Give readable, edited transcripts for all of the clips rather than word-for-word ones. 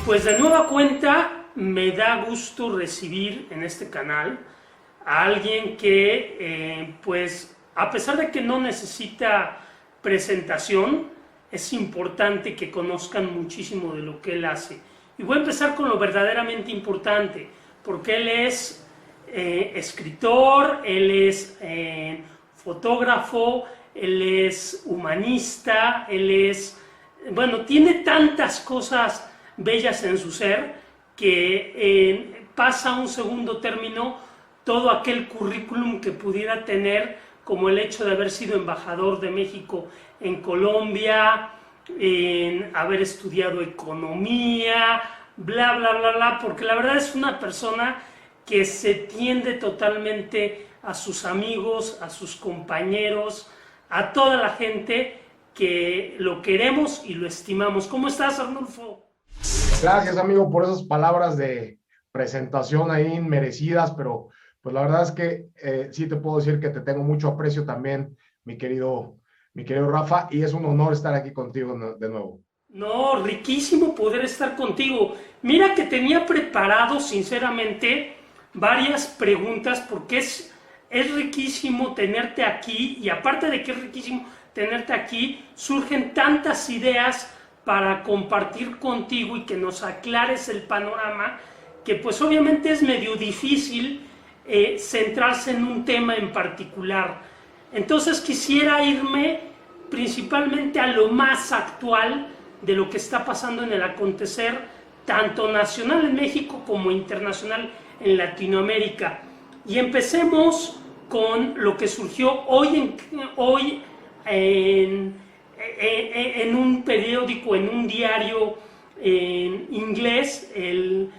Pues de nueva cuenta me da gusto recibir en este canal a alguien que pues a pesar de que no necesita presentación, es importante que conozcan muchísimo de lo que él hace. Y voy a empezar con lo verdaderamente importante, porque él es escritor, él es fotógrafo, él es humanista, él es, bueno, tiene tantas cosas bellas en su ser que pasa a un segundo término todo aquel currículum que pudiera tener, como el hecho de haber sido embajador de México en Colombia, en haber estudiado economía, bla, bla, bla, bla, porque la verdad es una persona que se tiende totalmente a sus amigos, a sus compañeros, a toda la gente que lo queremos y lo estimamos. ¿Cómo estás, Arnulfo? Gracias, amigo, por esas palabras de presentación ahí merecidas, pero pues la verdad es que sí te puedo decir que te tengo mucho aprecio también, mi querido Rafa, y es un honor estar aquí contigo de nuevo. No, riquísimo poder estar contigo. Mira que tenía preparado, sinceramente, varias preguntas porque es riquísimo tenerte aquí y aparte de que es riquísimo tenerte aquí, surgen tantas ideas para compartir contigo y que nos aclares el panorama que pues obviamente es medio difícil centrarse en un tema en particular. Entonces quisiera irme principalmente a lo más actual de lo que está pasando en el acontecer tanto nacional en México como internacional en Latinoamérica. Y empecemos con lo que surgió hoy en un periódico, en un diario en inglés, el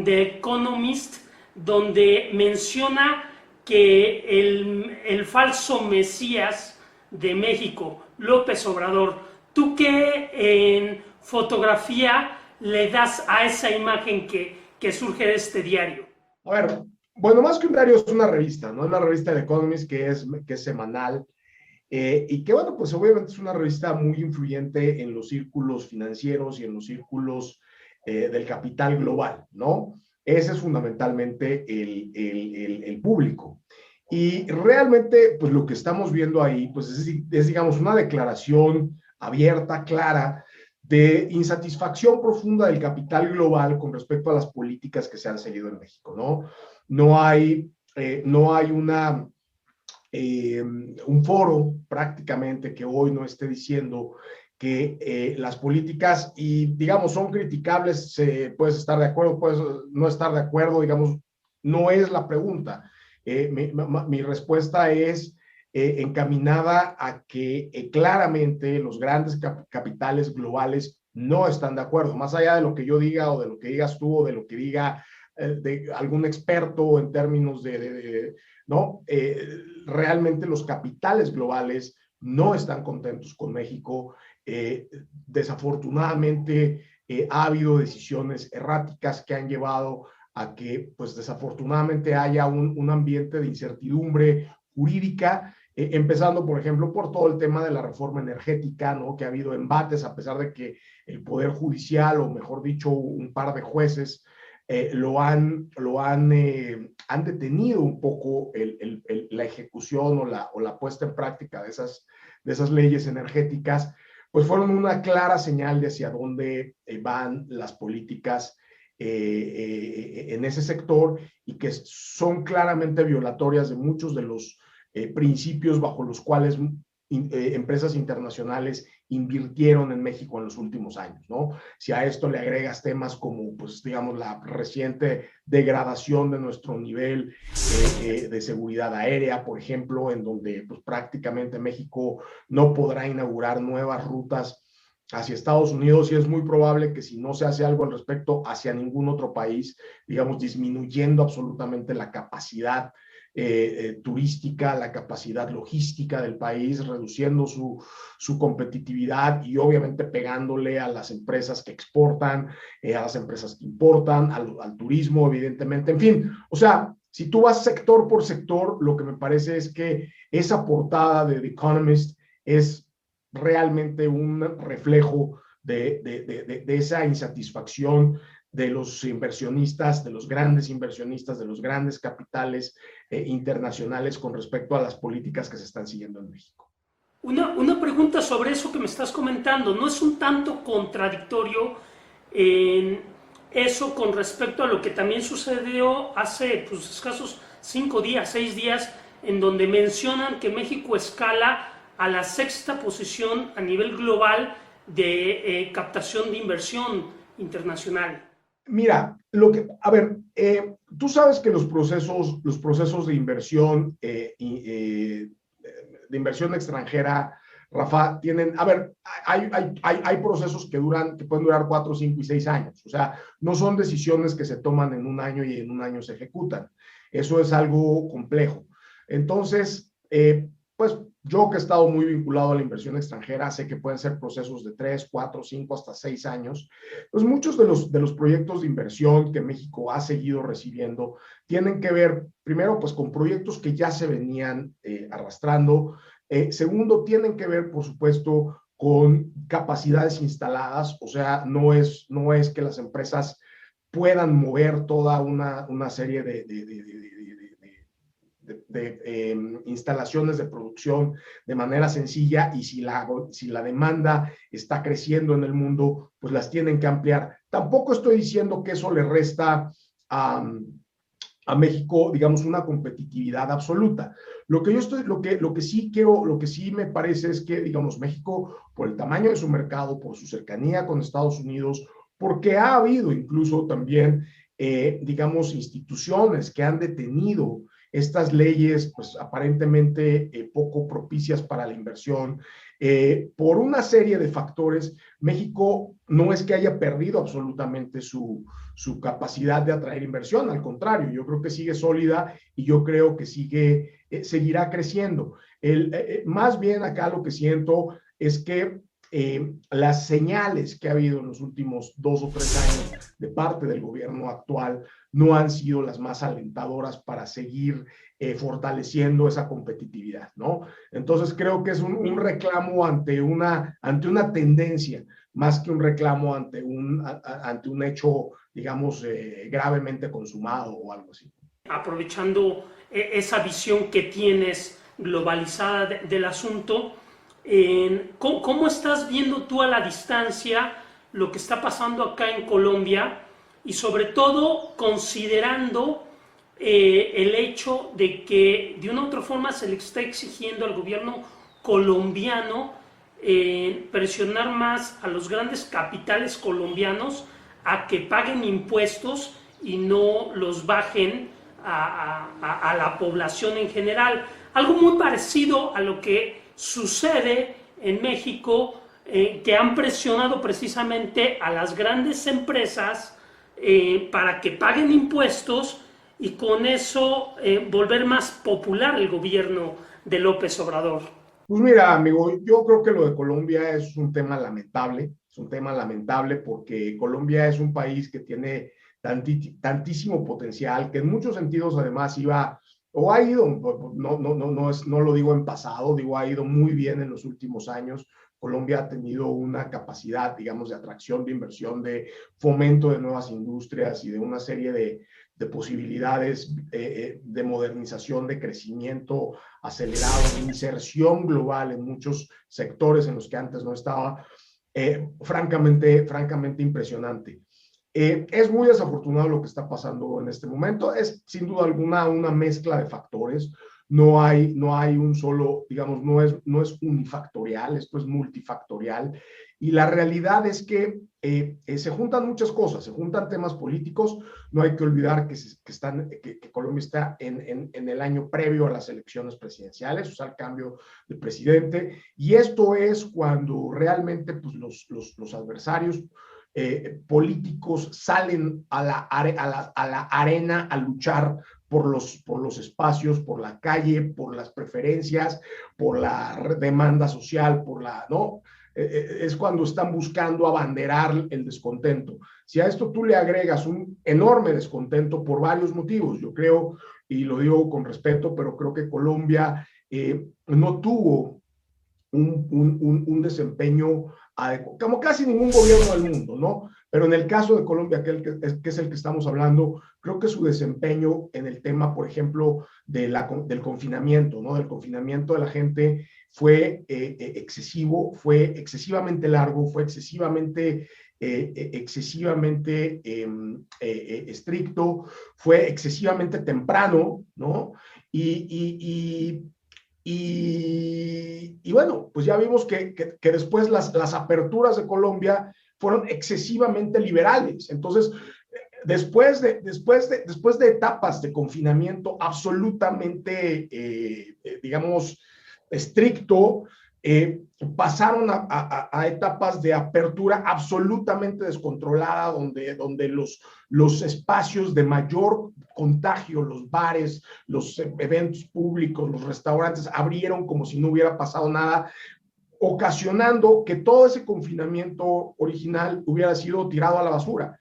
The Economist, donde menciona que el falso Mesías de México, López Obrador, ¿tú qué en fotografía le das a esa imagen que surge de este diario? A ver, bueno, más que un diario es una revista, ¿no? Es la revista The Economist que es semanal y que, bueno, pues obviamente es una revista muy influyente en los círculos financieros y en los círculos del capital global, ¿no? Ese es fundamentalmente el público. Y realmente, pues lo que estamos viendo ahí, pues digamos, una declaración abierta, clara, de insatisfacción profunda del capital global con respecto a las políticas que se han seguido en México, ¿no? No hay un foro prácticamente que hoy no esté diciendo que las políticas, y digamos, son criticables, puedes estar de acuerdo, puedes no estar de acuerdo, digamos, no es la pregunta. Mi respuesta es encaminada a que claramente los grandes capitales globales no están de acuerdo, más allá de lo que yo diga o de lo que digas tú o de lo que diga de algún experto en términos ¿no? Realmente los capitales globales no están contentos con México. Desafortunadamente ha habido decisiones erráticas que han llevado a que, pues desafortunadamente, haya un ambiente de incertidumbre jurídica, empezando, por ejemplo, por todo el tema de la reforma energética, ¿no? Que ha habido embates a pesar de que el Poder Judicial, o mejor dicho, un par de jueces, han detenido un poco la ejecución o la puesta en práctica de esas leyes energéticas, pues fueron una clara señal de hacia dónde van las políticas en ese sector y que son claramente violatorias de muchos de los principios bajo los cuales empresas internacionales invirtieron en México en los últimos años, ¿no? Si a esto le agregas temas como, pues, digamos, la reciente degradación de nuestro nivel de seguridad aérea, por ejemplo, en donde, pues, prácticamente México no podrá inaugurar nuevas rutas hacia Estados Unidos, y es muy probable que si no se hace algo al respecto hacia ningún otro país, digamos, disminuyendo absolutamente la capacidad turística, la capacidad logística del país, reduciendo su competitividad y obviamente pegándole a las empresas que exportan, a las empresas que importan, al turismo, evidentemente. En fin, o sea, si tú vas sector por sector, lo que me parece es que esa portada de The Economist es realmente un reflejo de esa insatisfacción de los inversionistas, de los grandes inversionistas, de los grandes capitales internacionales con respecto a las políticas que se están siguiendo en México. Una pregunta sobre eso que me estás comentando. ¿No es un tanto contradictorio en eso con respecto a lo que también sucedió hace pues, escasos 5 días, 6 días, en donde mencionan que México escala a la 6ª posición a nivel global de captación de inversión internacional? Mira, tú sabes que los procesos de inversión, de inversión extranjera, Rafa, hay procesos que pueden durar 4, 5 y 6 años. O sea, no son decisiones que se toman en un año y en un año se ejecutan. Eso es algo complejo. Entonces, pues yo que he estado muy vinculado a la inversión extranjera, sé que pueden ser procesos de 3, 4, 5, hasta 6 años. Pues muchos de los proyectos de inversión que México ha seguido recibiendo tienen que ver, primero, pues con proyectos que ya se venían arrastrando. Segundo, tienen que ver, por supuesto, con capacidades instaladas. O sea, no es que las empresas puedan mover toda una serie de instalaciones de producción de manera sencilla, y si la demanda está creciendo en el mundo, pues las tienen que ampliar. Tampoco estoy diciendo que eso le resta a México, digamos, una competitividad absoluta. Lo que sí me parece es que, digamos, México, por el tamaño de su mercado, por su cercanía con Estados Unidos, porque ha habido incluso también, digamos, instituciones que han detenido estas leyes, pues aparentemente poco propicias para la inversión, por una serie de factores. México no es que haya perdido absolutamente su capacidad de atraer inversión, al contrario, yo creo que sigue sólida y yo creo que seguirá creciendo. Más bien acá lo que siento es que las señales que ha habido en los últimos 2 o 3 años de parte del gobierno actual no han sido las más alentadoras para seguir fortaleciendo esa competitividad, ¿no? Entonces creo que es un reclamo ante una tendencia, más que un reclamo ante un hecho, digamos, gravemente consumado o algo así. Aprovechando esa visión que tienes globalizada del asunto, ¿cómo estás viendo tú a la distancia lo que está pasando acá en Colombia? Y sobre todo considerando el hecho de que de una u otra forma se le está exigiendo al gobierno colombiano presionar más a los grandes capitales colombianos a que paguen impuestos y no los bajen a la población en general. Algo muy parecido a lo que sucede en México, que han presionado precisamente a las grandes empresas para que paguen impuestos y con eso volver más popular el gobierno de López Obrador. Pues mira, amigo, yo creo que lo de Colombia es un tema lamentable porque Colombia es un país que tiene tantísimo potencial, que en muchos sentidos además ha ido, no lo digo en pasado, digo, ha ido muy bien en los últimos años. Colombia ha tenido una capacidad, digamos, de atracción de inversión, de fomento de nuevas industrias y de una serie de posibilidades de modernización, de crecimiento acelerado, de inserción global en muchos sectores en los que antes no estaba, francamente impresionante. Es muy desafortunado lo que está pasando en este momento. Es sin duda alguna una mezcla de factores. No hay un solo, digamos, no es unifactorial, esto es multifactorial. Y la realidad es que se juntan muchas cosas, se juntan temas políticos. No hay que olvidar que Colombia está en el año previo a las elecciones presidenciales, o sea, el cambio de presidente. Y esto es cuando realmente pues, los adversarios políticos salen a la arena a luchar por los espacios, por la calle, por las preferencias, por la demanda social, ¿no? Es cuando están buscando abanderar el descontento. Si a esto tú le agregas un enorme descontento por varios motivos, yo creo, y lo digo con respeto, pero creo que Colombia no tuvo un desempeño como casi ningún gobierno del mundo, ¿no? Pero en el caso de Colombia, que es el que estamos hablando, creo que su desempeño en el tema, por ejemplo, del confinamiento, ¿no? Del confinamiento de la gente fue excesivo, fue excesivamente largo, fue excesivamente estricto, fue excesivamente temprano, ¿no? Y bueno, pues ya vimos que después las aperturas de Colombia fueron excesivamente liberales. Entonces, después de etapas de confinamiento absolutamente, digamos, estricto, pasaron a etapas de apertura absolutamente descontrolada, donde los espacios de mayor contagio, los bares, los eventos públicos, los restaurantes abrieron como si no hubiera pasado nada, ocasionando que todo ese confinamiento original hubiera sido tirado a la basura.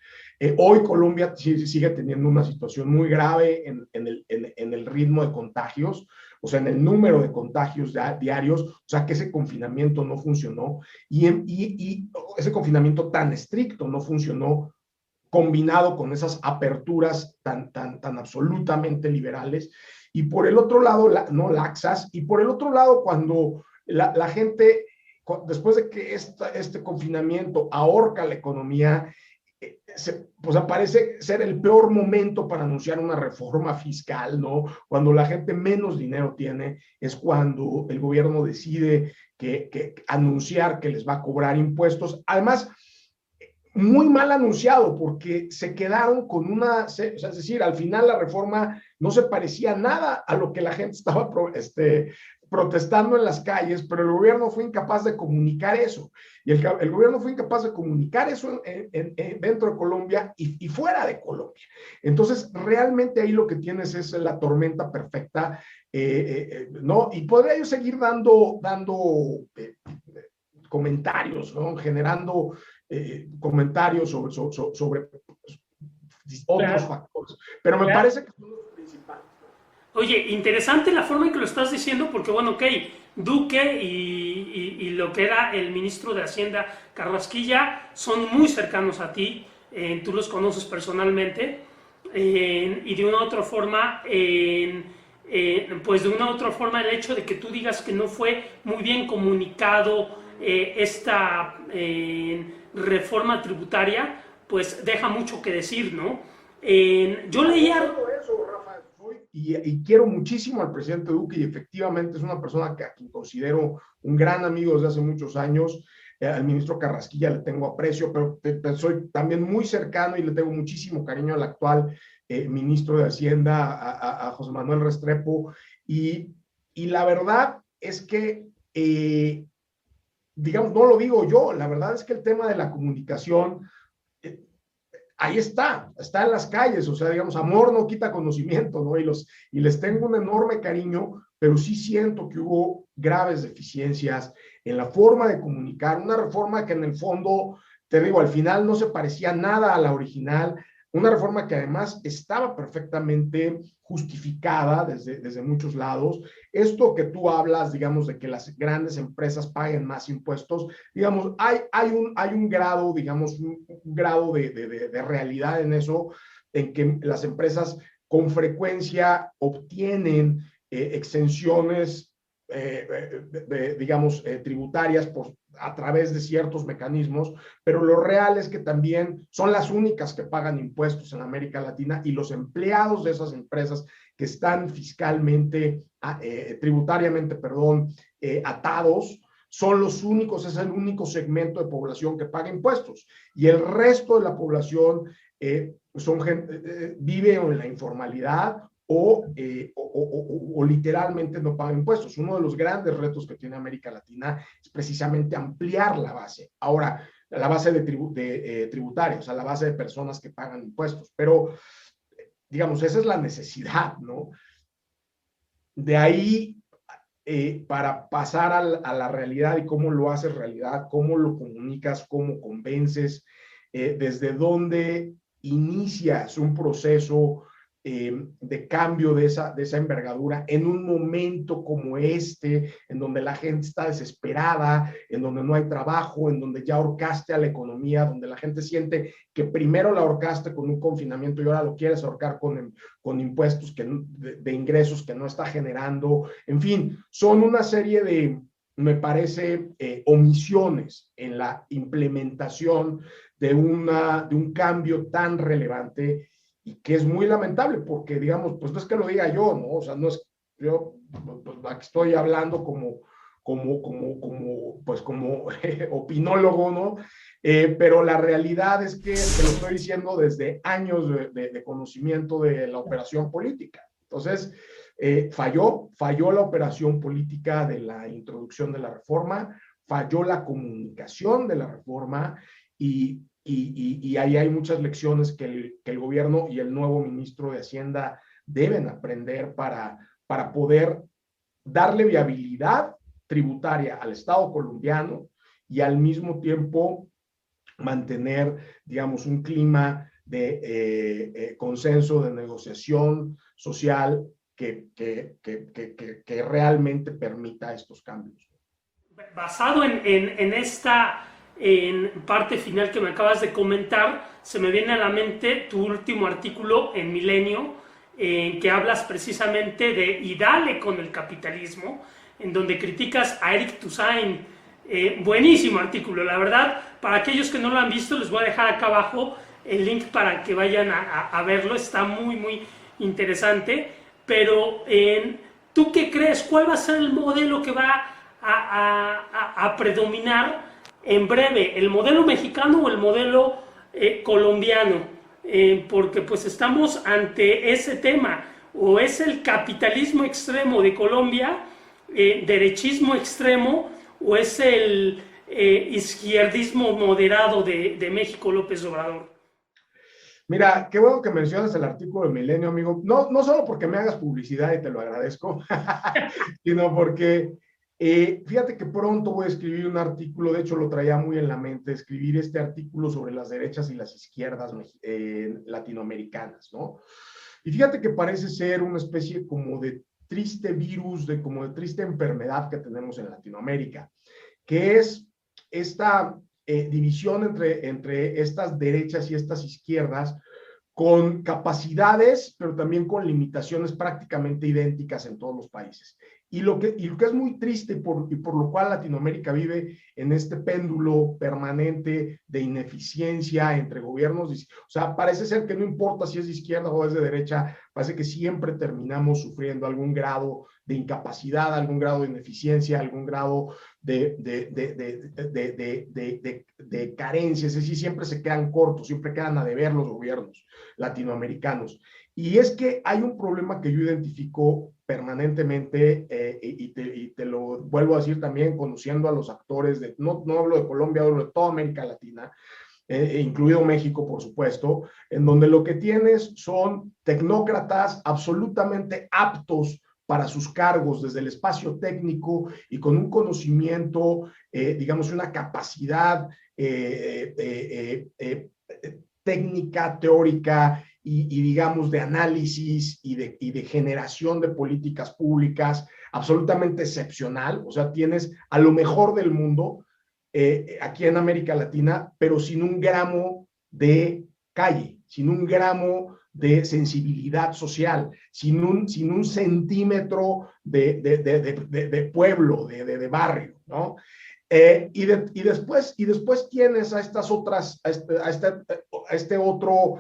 Hoy Colombia sigue teniendo una situación muy grave en el ritmo de contagios, o sea, en el número de contagios diarios, o sea, que ese confinamiento no funcionó y ese confinamiento tan estricto no funcionó combinado con esas aperturas tan absolutamente liberales. Y por el otro lado, no laxas, y por el otro lado, cuando la gente, después de que este confinamiento ahorca la economía, pues aparece ser el peor momento para anunciar una reforma fiscal, ¿no? Cuando la gente menos dinero tiene, es cuando el gobierno decide anunciar que les va a cobrar impuestos. Además, muy mal anunciado, porque se quedaron con o sea, es decir, al final la reforma no se parecía nada a lo que la gente estaba protestando en las calles, pero el gobierno fue incapaz de comunicar eso. Y el gobierno fue incapaz de comunicar eso dentro de Colombia y fuera de Colombia. Entonces, realmente ahí lo que tienes es la tormenta perfecta, ¿no? Y podría yo seguir dando comentarios, ¿no? Generando comentarios sobre otros factores, pero me parece que son los principales. Oye, interesante la forma en que lo estás diciendo, porque bueno, ok, Duque y lo que era el ministro de Hacienda, Carrasquilla, son muy cercanos a ti, tú los conoces personalmente, y de una u otra forma, pues de una u otra forma el hecho de que tú digas que no fue muy bien comunicado esta reforma tributaria, pues deja mucho que decir, ¿no? Yo leía... Y quiero muchísimo al presidente Duque y efectivamente es una persona a quien considero un gran amigo desde hace muchos años. Al ministro Carrasquilla le tengo aprecio, pero soy también muy cercano y le tengo muchísimo cariño al actual ministro de Hacienda, a José Manuel Restrepo. Y la verdad es que, digamos, no lo digo yo, la verdad es que el tema de la comunicación ahí está en las calles, o sea, digamos, amor no quita conocimiento, ¿no? Y les tengo un enorme cariño, pero sí siento que hubo graves deficiencias en la forma de comunicar, una reforma que en el fondo, te digo, al final no se parecía nada a la original, una reforma que además estaba perfectamente justificada desde muchos lados. Esto que tú hablas, digamos, de que las grandes empresas paguen más impuestos, digamos, hay un grado, digamos, un grado de realidad en eso, en que las empresas con frecuencia obtienen exenciones, digamos, tributarias a través de ciertos mecanismos, pero lo real es que también son las únicas que pagan impuestos en América Latina y los empleados de esas empresas que están fiscalmente, tributariamente, perdón, atados, son los únicos, es el único segmento de población que paga impuestos. Y el resto de la población vive en la informalidad o literalmente no paga impuestos. Uno de los grandes retos que tiene América Latina es precisamente ampliar la base. Ahora, la base tributaria, o sea, la base de personas que pagan impuestos. Pero, digamos, esa es la necesidad, ¿no? De ahí, para pasar a la realidad y cómo lo haces realidad, cómo lo comunicas, cómo convences, desde dónde inicias un proceso de cambio de esa envergadura en un momento como este, en donde la gente está desesperada, en donde no hay trabajo, en donde ya ahorcaste a la economía, donde la gente siente que primero la ahorcaste con un confinamiento y ahora lo quieres ahorcar con impuestos de ingresos que no está generando. En fin, son una serie de, me parece, omisiones en la implementación de un cambio tan relevante y que es muy lamentable porque, digamos, pues no es que lo diga yo, ¿no? O sea, no es, yo pues, estoy hablando pues como opinólogo, ¿no? Pero la realidad es que te lo estoy diciendo desde años de conocimiento de la operación política. Entonces, falló la operación política de la introducción de la reforma, falló la comunicación de la reforma y ahí hay muchas lecciones que el gobierno y el nuevo ministro de Hacienda deben aprender para poder darle viabilidad tributaria al Estado colombiano y al mismo tiempo mantener, digamos, un clima de consenso, de negociación social que realmente permita estos cambios. Basado en esta parte final que me acabas de comentar, se me viene a la mente tu último artículo en Milenio, en que hablas precisamente de y dale con el capitalismo, en donde criticas a Eric Toussaint. Buenísimo artículo, la verdad. Para aquellos que no lo han visto, les voy a dejar acá abajo el link para que vayan a verlo. Está muy, muy interesante. Pero, ¿tú qué crees? ¿Cuál va a ser el modelo que va a predominar en breve? ¿El modelo mexicano o el modelo colombiano? Porque pues estamos ante ese tema. O es el capitalismo extremo de Colombia, derechismo extremo, o es el izquierdismo moderado de México, López Obrador. Mira, qué bueno que mencionas el artículo de Milenio, amigo. No, no solo porque me hagas publicidad y te lo agradezco, sino porque fíjate que pronto voy a escribir un artículo, de hecho lo traía muy en la mente, escribir este artículo sobre las derechas y las izquierdas latinoamericanas, ¿no? Y fíjate que parece ser una especie como de triste virus, como de triste enfermedad que tenemos en Latinoamérica, que es esta división entre estas derechas y estas izquierdas con capacidades, pero también con limitaciones prácticamente idénticas en todos los países. Y lo que es muy triste y por lo cual Latinoamérica vive en este péndulo permanente de ineficiencia entre gobiernos. O sea, parece ser que no importa si es de izquierda o es de derecha, parece que siempre terminamos sufriendo algún grado de incapacidad, algún grado de ineficiencia, algún grado de carencia. Es decir, siempre se quedan cortos, siempre quedan a deber los gobiernos latinoamericanos. Y es que hay un problema que yo identifico permanentemente y te lo vuelvo a decir también conociendo a los actores, no hablo de Colombia, hablo de toda América Latina, incluido México, por supuesto, en donde lo que tienes son tecnócratas absolutamente aptos para sus cargos desde el espacio técnico y con un conocimiento, digamos, una capacidad técnica, teórica y digamos de análisis y de generación de políticas públicas absolutamente excepcional. O sea, tienes a lo mejor del mundo aquí en América Latina, pero sin un gramo de calle, sin un gramo de sensibilidad social, sin un centímetro de pueblo, de barrio, ¿no? Y después tienes a estas otras, a este otro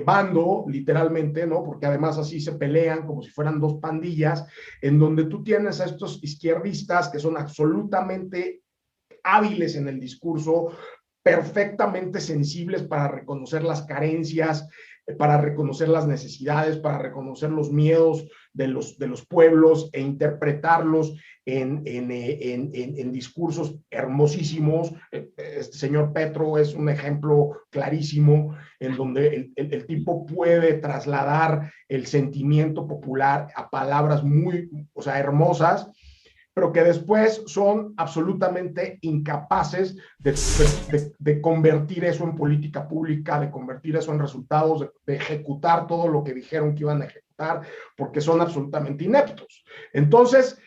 bando, literalmente, ¿no? Porque además así se pelean como si fueran dos pandillas, en donde tú tienes a estos izquierdistas que son absolutamente hábiles en el discurso, perfectamente sensibles para reconocer las carencias, para reconocer las necesidades, para reconocer los miedos de los pueblos e interpretarlos en discursos hermosísimos. Este señor Petro es un ejemplo clarísimo en donde el tipo puede trasladar el sentimiento popular a palabras muy, o sea, hermosas, pero que después son absolutamente incapaces de convertir eso en política pública, de convertir eso en resultados, de ejecutar todo lo que dijeron que iban a ejecutar, porque son absolutamente ineptos. Entonces,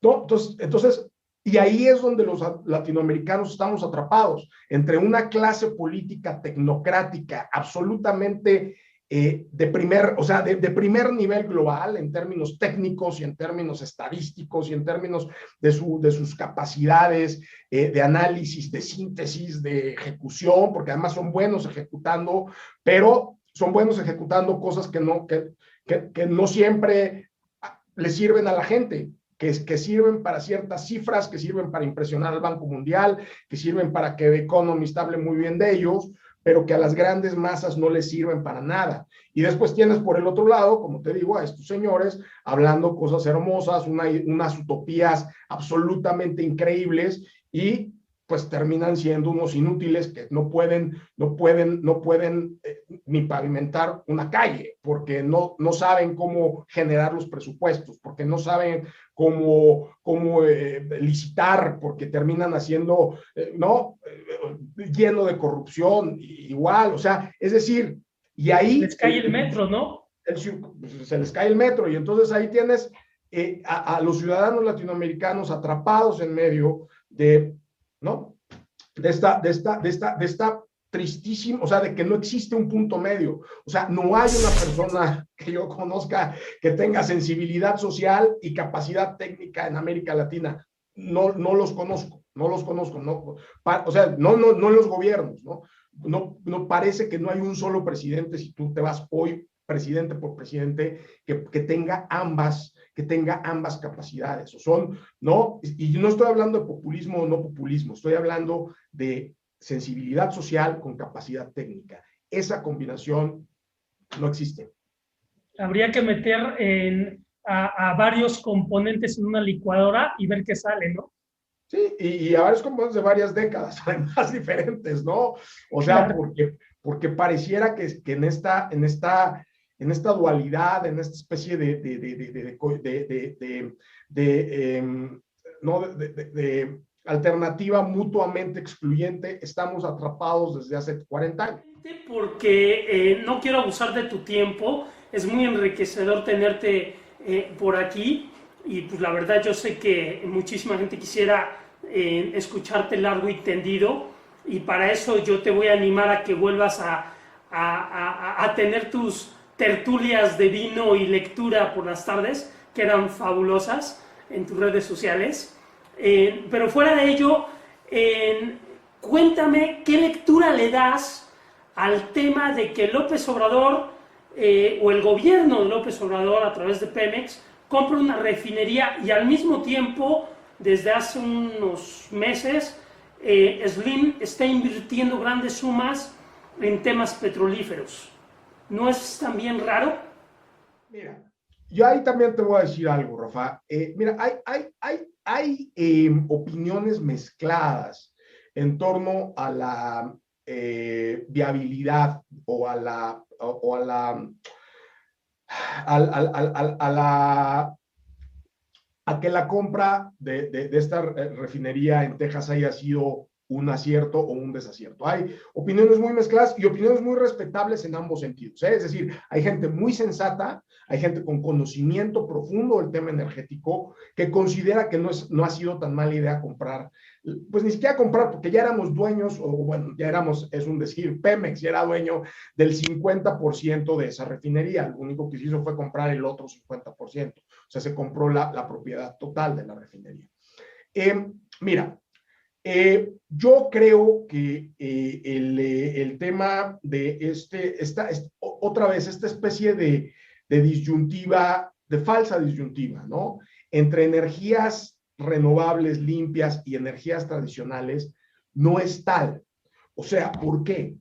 ¿no? Y ahí es donde los latinoamericanos estamos atrapados, entre una clase política tecnocrática absolutamente de primer nivel global en términos técnicos y en términos estadísticos y en términos de sus capacidades de análisis, de síntesis, de ejecución, porque además son buenos ejecutando, pero son buenos ejecutando cosas que no siempre le sirven a la gente. Que sirven para ciertas cifras, que sirven para impresionar al Banco Mundial, que sirven para que The Economist hable muy bien de ellos, pero que a las grandes masas no les sirven para nada. Y después tienes por el otro lado, como te digo, a estos señores hablando cosas hermosas, unas utopías absolutamente increíbles y pues terminan siendo unos inútiles que no pueden ni pavimentar una calle, porque no saben cómo generar los presupuestos, porque no saben cómo licitar, porque terminan haciendo, lleno de corrupción, igual, o sea, es decir, y ahí... Les cae el metro, ¿no? Se les cae el metro, y entonces ahí tienes a los ciudadanos latinoamericanos atrapados en medio ¿no? De esta tristísima, o sea, de que no existe un punto medio. O sea, no hay una persona que yo conozca que tenga sensibilidad social y capacidad técnica en América Latina. No los conozco, no, o sea, no en los gobiernos, ¿no? No parece que no hay un solo presidente, si tú te vas hoy presidente por presidente, que tenga ambas capacidades, o son, ¿no? Y no estoy hablando de populismo o no populismo, estoy hablando de sensibilidad social con capacidad técnica. Esa combinación no existe. Habría que meter a varios componentes en una licuadora y ver qué sale, ¿no? Sí, y a varios componentes de varias décadas, además diferentes, ¿no? O sea, claro. porque pareciera que en esta dualidad, en esta especie de alternativa mutuamente excluyente, estamos atrapados desde hace 40 años. Porque no quiero abusar de tu tiempo, es muy enriquecedor tenerte por aquí, y pues la verdad yo sé que muchísima gente quisiera escucharte largo y tendido, y para eso yo te voy a animar a que vuelvas a tener tus tertulias de vino y lectura por las tardes, que eran fabulosas en tus redes sociales. Pero fuera de ello, cuéntame qué lectura le das al tema de que López Obrador o el gobierno de López Obrador a través de Pemex compra una refinería, y al mismo tiempo, desde hace unos meses, Slim está invirtiendo grandes sumas en temas petrolíferos. ¿No es también raro? Mira, yo ahí también te voy a decir algo, Rafa. Mira, hay opiniones mezcladas en torno a la viabilidad o a que la compra de esta refinería en Texas haya sido un acierto o un desacierto. Hay opiniones muy mezcladas y opiniones muy respetables en ambos sentidos, ¿eh? Es decir, hay gente muy sensata, hay gente con conocimiento profundo del tema energético que considera que no ha sido tan mala idea comprar, pues ni siquiera comprar, porque ya éramos dueños, o bueno, ya éramos, es un decir, Pemex ya era dueño del 50% de esa refinería, lo único que se hizo fue comprar el otro 50%, o sea, se compró la propiedad total de la refinería. Mira, yo creo que el tema de otra vez, esta especie de disyuntiva, de falsa disyuntiva, ¿no? Entre energías renovables, limpias y energías tradicionales, no es tal. O sea, ¿por qué?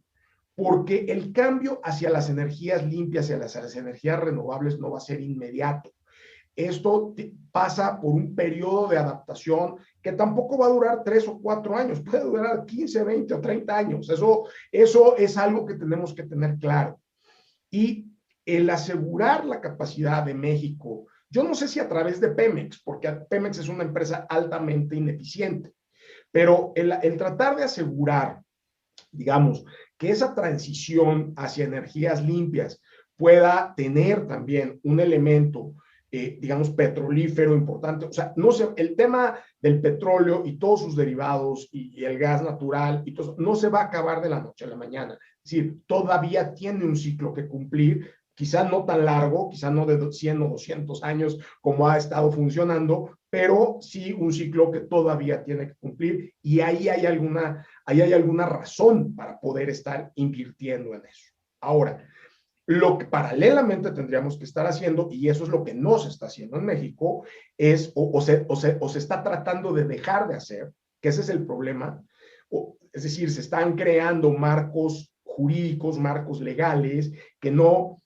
Porque el cambio hacia las energías limpias y hacia las energías renovables no va a ser inmediato. Esto pasa por un periodo de adaptación que tampoco va a durar 3 o 4 años, puede durar 15, 20 o 30 años. Eso es algo que tenemos que tener claro. Y el asegurar la capacidad de México Yo no sé si a través de Pemex, porque Pemex es una empresa altamente ineficiente, pero el tratar de asegurar, digamos, que esa transición hacia energías limpias pueda tener también un elemento, digamos, petrolífero importante. O sea, no sé, el tema del petróleo y todos sus derivados y el gas natural y todo eso, no se va a acabar de la noche a la mañana. Es decir, todavía tiene un ciclo que cumplir, quizá no tan largo, quizá no de 100 o 200 años como ha estado funcionando, pero sí un ciclo que todavía tiene que cumplir y ahí hay alguna razón para poder estar invirtiendo en eso. Ahora, lo que paralelamente tendríamos que estar haciendo, y eso es lo que no se está haciendo en México, es o se está tratando de dejar de hacer, que ese es el problema, es decir, se están creando marcos jurídicos, marcos legales que no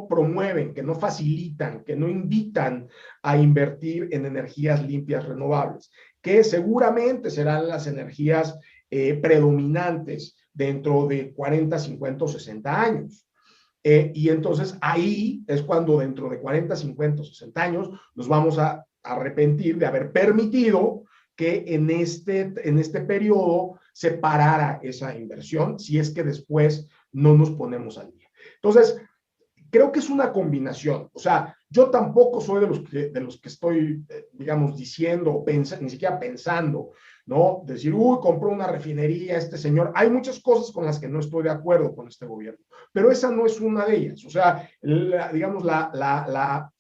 promueven, que no facilitan, que no invitan a invertir en energías limpias renovables, que seguramente serán las energías predominantes dentro de 40, 50 o 60 años. Y entonces ahí es cuando dentro de 40, 50 o 60 años nos vamos a arrepentir de haber permitido que en este periodo se parara esa inversión, si es que después no nos ponemos al día. Entonces, creo que es una combinación. O sea, yo tampoco soy de los que estoy, digamos, diciendo, ni siquiera pensando, ¿no? Decir, uy, compró una refinería este señor. Hay muchas cosas con las que no estoy de acuerdo con este gobierno, pero esa no es una de ellas. O sea, digamos, la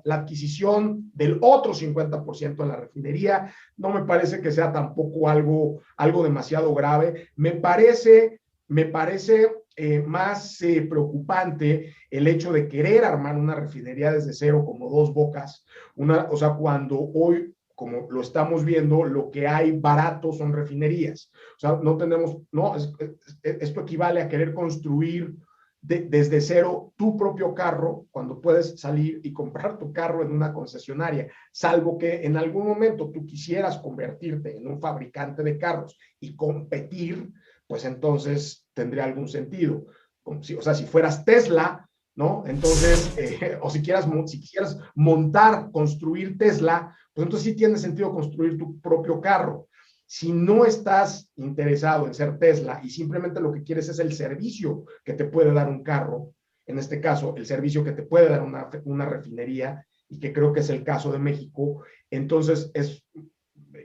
adquisición del otro 50% de la refinería no me parece que sea tampoco algo demasiado grave. Me parece más preocupante el hecho de querer armar una refinería desde cero como Dos Bocas, o sea, cuando hoy, como lo estamos viendo, lo que hay barato son refinerías. O sea, no tenemos, no, esto equivale a querer construir desde cero tu propio carro cuando puedes salir y comprar tu carro en una concesionaria, salvo que en algún momento tú quisieras convertirte en un fabricante de carros y competir, pues entonces tendría algún sentido. O sea, si fueras Tesla, ¿no? Entonces, o si quisieras montar, construir Tesla, pues entonces sí tiene sentido construir tu propio carro. Si no estás interesado en ser Tesla y simplemente lo que quieres es el servicio que te puede dar un carro, en este caso, el servicio que te puede dar una refinería, y que creo que es el caso de México, entonces es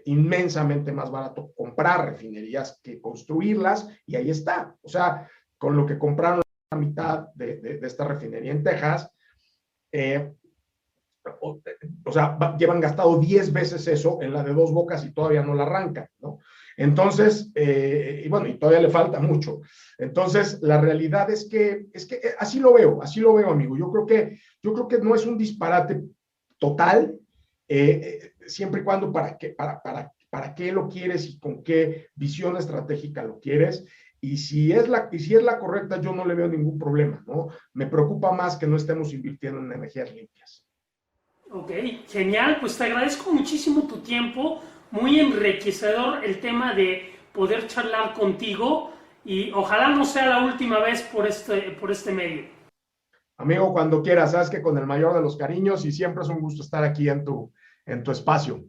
inmensamente más barato comprar refinerías que construirlas, y ahí está. O sea, con lo que compraron la mitad de esta refinería en Texas, o sea, llevan gastado 10 veces eso en la de Dos Bocas y todavía no la arrancan, ¿no? Entonces, y bueno, y todavía le falta mucho. Entonces, la realidad es que así lo veo, amigo. Yo creo que no es un disparate total, siempre y cuando para qué lo quieres y con qué visión estratégica lo quieres. Y si es la correcta, yo no le veo ningún problema, ¿no? Me preocupa más que no estemos invirtiendo en energías limpias. Ok, genial, pues te agradezco muchísimo tu tiempo, muy enriquecedor el tema de poder charlar contigo y ojalá no sea la última vez por este medio. Amigo, cuando quieras, sabes que con el mayor de los cariños, y siempre es un gusto estar aquí en tu espacio.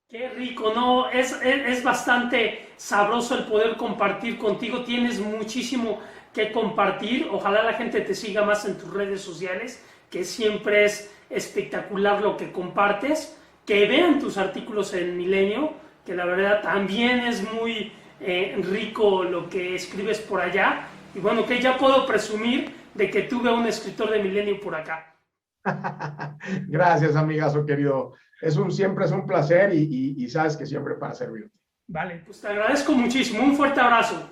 Qué rico, ¿no? Es bastante sabroso el poder compartir contigo, tienes muchísimo que compartir, ojalá la gente te siga más en tus redes sociales, que siempre es espectacular lo que compartes, que vean tus artículos en Milenio, que la verdad también es muy rico lo que escribes por allá, y bueno, que ya puedo presumir de que tuve a un escritor de Milenio por acá. Gracias, amigazo querido. Siempre es un placer y sabes que siempre para servirte. Vale, pues te agradezco muchísimo. Un fuerte abrazo.